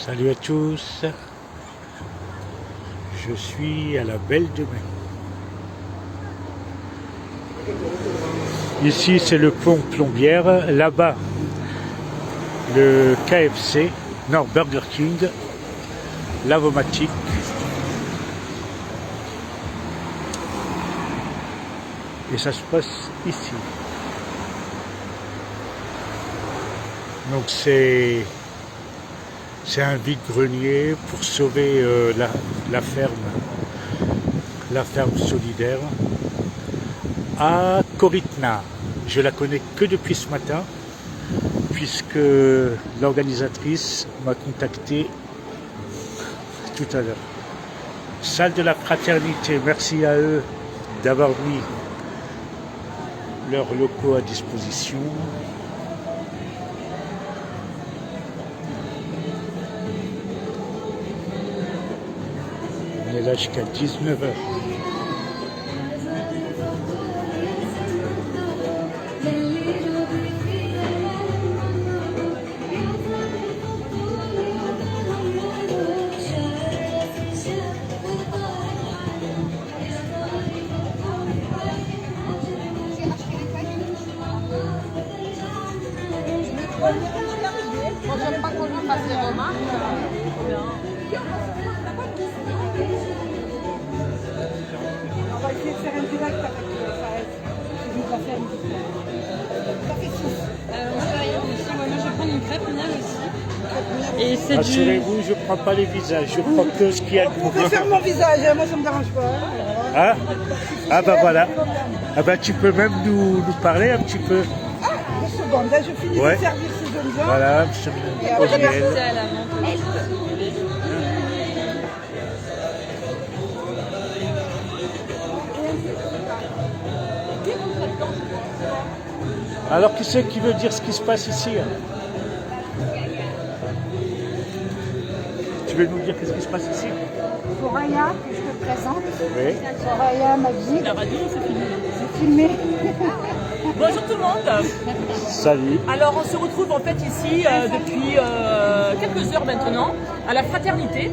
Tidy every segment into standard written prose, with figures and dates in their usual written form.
Salut à tous, je suis à la Belle de Mai. Ici c'est le pont Plombières, là-bas le KFC, non Burger King, Lavomatic. Et ça se passe ici. Donc c'est un vide-grenier pour sauver la ferme solidaire à Korytna. Je la connais que depuis ce matin, puisque l'organisatrice m'a contacté tout à l'heure. Salle de la Fraternité, merci à eux d'avoir mis leurs locaux à disposition. On est là jusqu'à 19h. Moi, j'aime pas qu'on lui fasse des remarques. On va essayer de faire un direct avec Fares. Je vais faire une Ça fait 6. Moi, je vais rien aussi. Moi, je vais prendre une crêpe miel aussi. Et c'est du... Rassurez-vous, je ne prends pas les visages, je prends que ce qu'il y a de On peut faire mon visage, moi ça me dérange pas. Hein? Ah bah voilà. Ah bah tu peux même nous parler un petit peu. Ah, 2 secondes, là je finis Ouais. de servir ces jeunes gens. Voilà, Et après, Oriel. C'est à la menthe. Alors qui c'est qui veut dire ce qui se passe ici? Tu veux nous dire qu'est-ce qui se passe ici? Soraya, que je te présente. Oui. Soraya Magic, La radio, c'est fini. c'est filmé. Bonjour tout le monde. Salut. Alors, on se retrouve en fait ici depuis quelques heures maintenant à la Fraternité,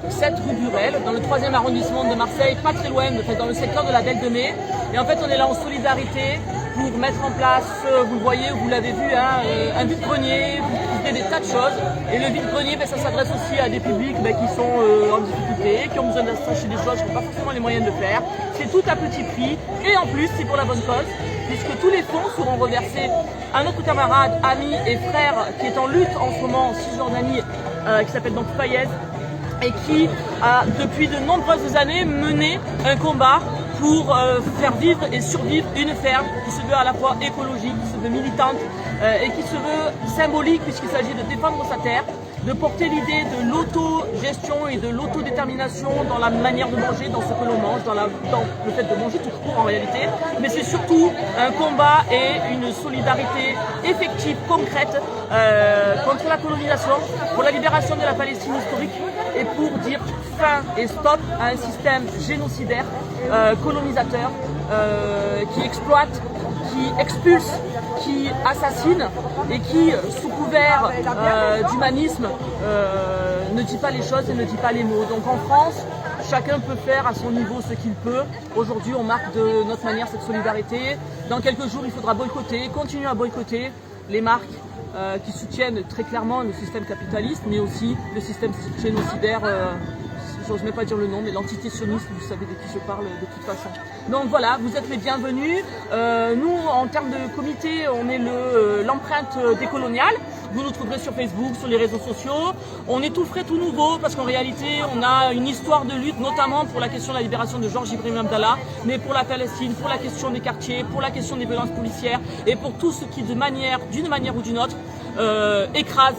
7 rue Burel, dans le 3e arrondissement de Marseille, pas très loin, dans le secteur de la Belle de Mai. Et en fait, on est là en solidarité pour mettre en place, vous le voyez, vous l'avez vu, hein, un vide-grenier, vous trouvez des tas de choses. Et le vide-grenier, ça s'adresse aussi à des publics qui sont en difficulté, qui ont besoin d'acheter des choses, qui n'ont pas forcément les moyens de faire. C'est tout à petit prix et en plus, c'est pour la bonne cause, puisque tous les fonds seront reversés à notre camarade, ami et frère qui est en lutte en ce moment en Cisjordanie, qui s'appelle donc Fayez, et qui a depuis de nombreuses années mené un combat pour faire vivre et survivre une ferme qui se veut à la fois écologique, qui se veut militante et qui se veut symbolique puisqu'il s'agit de défendre sa terre, de porter l'idée de l'autogestion et de l'autodétermination dans la manière de manger, dans ce que l'on mange, dans le fait de manger tout court en réalité, mais c'est surtout un combat et une solidarité effective, concrète contre la colonisation, pour la libération de la Palestine historique et pour dire fin et stop à un système génocidaire, colonisateur, qui exploite, qui expulse, qui assassine et qui, sous couvert d'humanisme, ne dit pas les choses et ne dit pas les mots. Donc en France, chacun peut faire à son niveau ce qu'il peut. Aujourd'hui, on marque de notre manière cette solidarité. Dans quelques jours, il faudra boycotter, continuer à boycotter les marques qui soutiennent très clairement le système capitaliste, mais aussi le système génocidaire. J'ose même pas dire le nom, mais l'entité sioniste, vous savez de qui je parle de toute façon. Donc voilà, vous êtes les bienvenus. Nous, en termes de comité, on est l'empreinte décoloniale. Vous nous trouverez sur Facebook, sur les réseaux sociaux. On est tout frais, tout nouveau, parce qu'en réalité, on a une histoire de lutte, notamment pour la question de la libération de Georges Ibrahim Abdallah, mais pour la Palestine, pour la question des quartiers, pour la question des violences policières, et pour tout ce qui, d'une manière ou d'une autre, écrase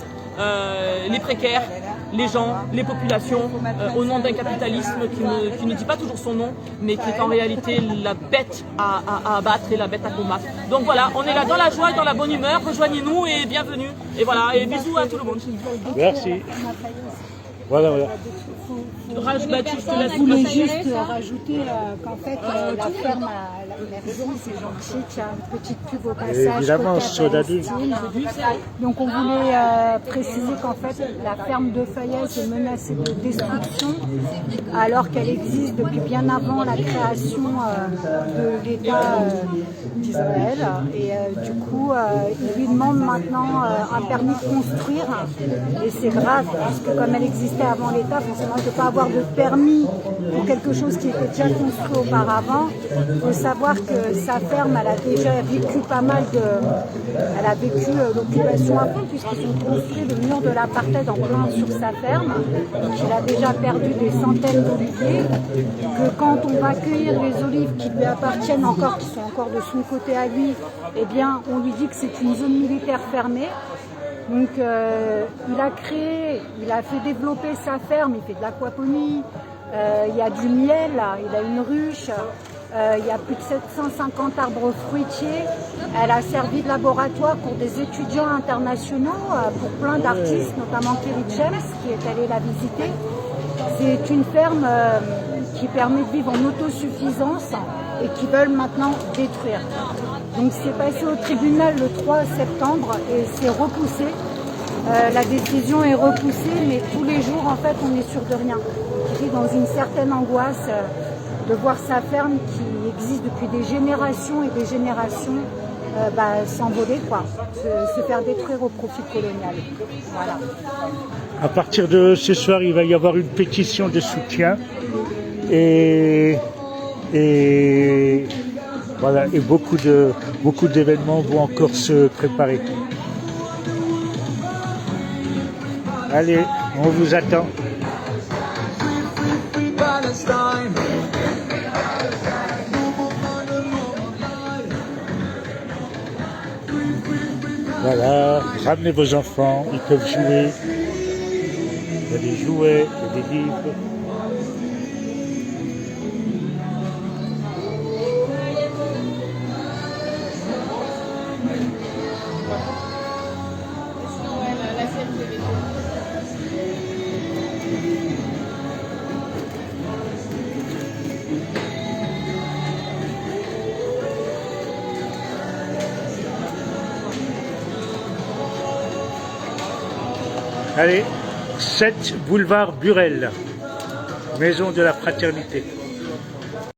les précaires, les gens, les populations, au nom d'un capitalisme qui ne dit pas toujours son nom, mais qui est en réalité la bête à abattre et la bête à combattre. Donc voilà, on est là dans la joie et dans la bonne humeur, rejoignez-nous et bienvenue. Et voilà, et bisous à tout le monde. Merci. Voilà, voilà. Vous voulez juste rajouter qu'en fait la ferme à la maison, c'est gentil, qu'il y a une petite pub au passage. Évidemment, côté soda d'huile. Palestine. Donc on voulait préciser qu'en fait la ferme de Fayez est menacée de destruction alors qu'elle existe depuis bien avant la création de l'État d'Israël. Et du coup, il lui demande maintenant un permis de construire. Et c'est grave, puisque comme elle existait avant l'État, forcément, elle ne peut pas avoir de permis pour quelque chose qui était déjà construit auparavant. Il faut savoir que sa ferme, elle a déjà vécu pas mal de... Elle a vécu l'occupation à fond, puisqu'ils ont construit le mur de l'apartheid en plein sur sa ferme. Donc il a déjà perdu des centaines d'oliviers. Que quand on va cueillir les olives qui lui appartiennent encore, qui sont encore de son côté à lui, eh bien, on lui dit que c'est une zone militaire fermée. Donc il a créé, il a fait développer sa ferme, il fait de l'aquaponie, il y a du miel, il a une ruche, il y a plus de 750 arbres fruitiers. Elle a servi de laboratoire pour des étudiants internationaux, pour plein d'artistes, notamment Kerry James qui est allé la visiter. C'est une ferme qui permet de vivre en autosuffisance et qui veulent maintenant détruire. Donc c'est passé au tribunal le 3 septembre et c'est repoussé. La décision est repoussée, mais tous les jours en fait on est sûr de rien. Il est dans une certaine angoisse de voir sa ferme qui existe depuis des générations et des générations s'envoler, quoi, se faire détruire au profit colonial. Voilà. À partir de ce soir, il va y avoir une pétition de soutien et voilà, et beaucoup d'événements vont encore se préparer. Allez, on vous attend. Voilà, ramenez vos enfants, ils peuvent jouer. Il y a des jouets, il y a des livres. Allez, 7 boulevard Burel, maison de la fraternité.